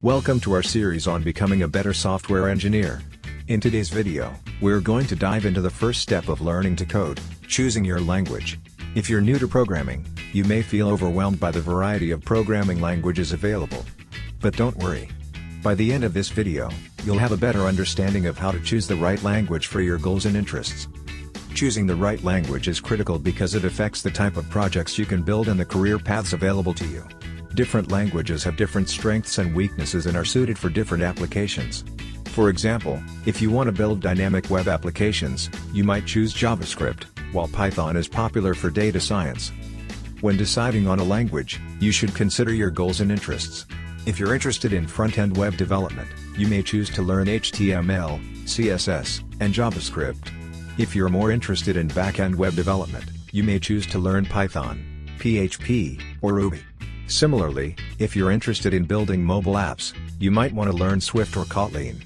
Welcome to our series on becoming a better software engineer. In today's video, we're going to dive into the first step of learning to code, choosing your language. If you're new to programming, you may feel overwhelmed by the variety of programming languages available. But don't worry. By the end of this video, you'll have a better understanding of how to choose the right language for your goals and interests. Choosing the right language is critical because it affects the type of projects you can build and the career paths available to you. Different languages have different strengths and weaknesses and are suited for different applications. For example, if you want to build dynamic web applications, you might choose JavaScript, while Python is popular for data science. When deciding on a language, you should consider your goals and interests. If you're interested in front-end web development, you may choose to learn HTML, CSS, and JavaScript. If you're more interested in back-end web development, you may choose to learn Python, PHP, or Ruby. Similarly, if you're interested in building mobile apps, you might want to learn Swift or Kotlin.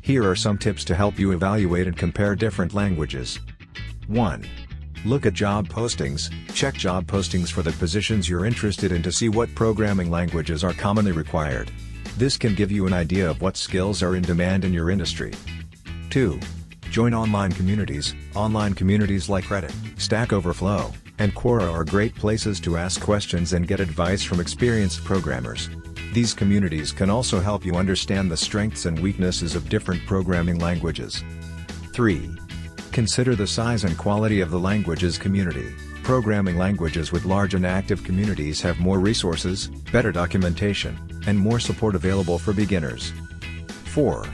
Here are some tips to help you evaluate and compare different languages. 1. Look at job postings. Check job postings for the positions you're interested in to see what programming languages are commonly required. This can give you an idea of what skills are in demand in your industry. 2. Join online communities. Online communities like Reddit, Stack Overflow, and Quora are great places to ask questions and get advice from experienced programmers. These communities can also help you understand the strengths and weaknesses of different programming languages. 3. Consider the size and quality of the language's community. Programming languages with large and active communities have more resources, better documentation, and more support available for beginners. 4.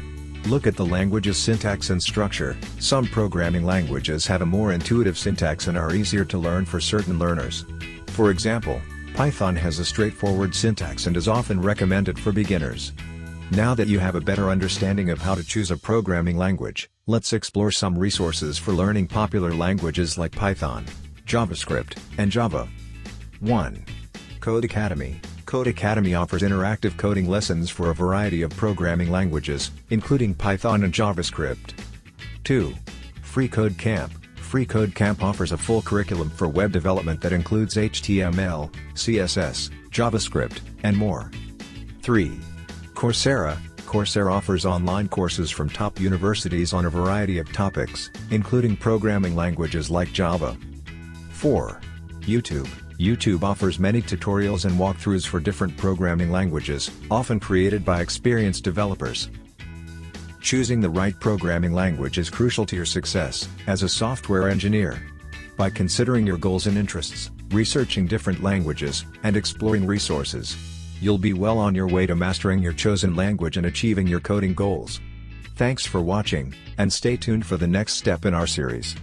Look at the language's syntax and structure. Some programming languages have a more intuitive syntax and are easier to learn for certain learners. For example, Python has a straightforward syntax and is often recommended for beginners. Now that you have a better understanding of how to choose a programming language, let's explore some resources for learning popular languages like Python, JavaScript, and Java. 1. Code Academy. Code Academy offers interactive coding lessons for a variety of programming languages, including Python and JavaScript. 2. Free Code Camp. Free Code Camp offers a full curriculum for web development that includes HTML, CSS, JavaScript, and more. 3. Coursera. Coursera offers online courses from top universities on a variety of topics, including programming languages like Java. 4. YouTube. YouTube offers many tutorials and walkthroughs for different programming languages, often created by experienced developers. Choosing the right programming language is crucial to your success as a software engineer. By considering your goals and interests, researching different languages, and exploring resources, you'll be well on your way to mastering your chosen language and achieving your coding goals. Thanks for watching, and stay tuned for the next step in our series.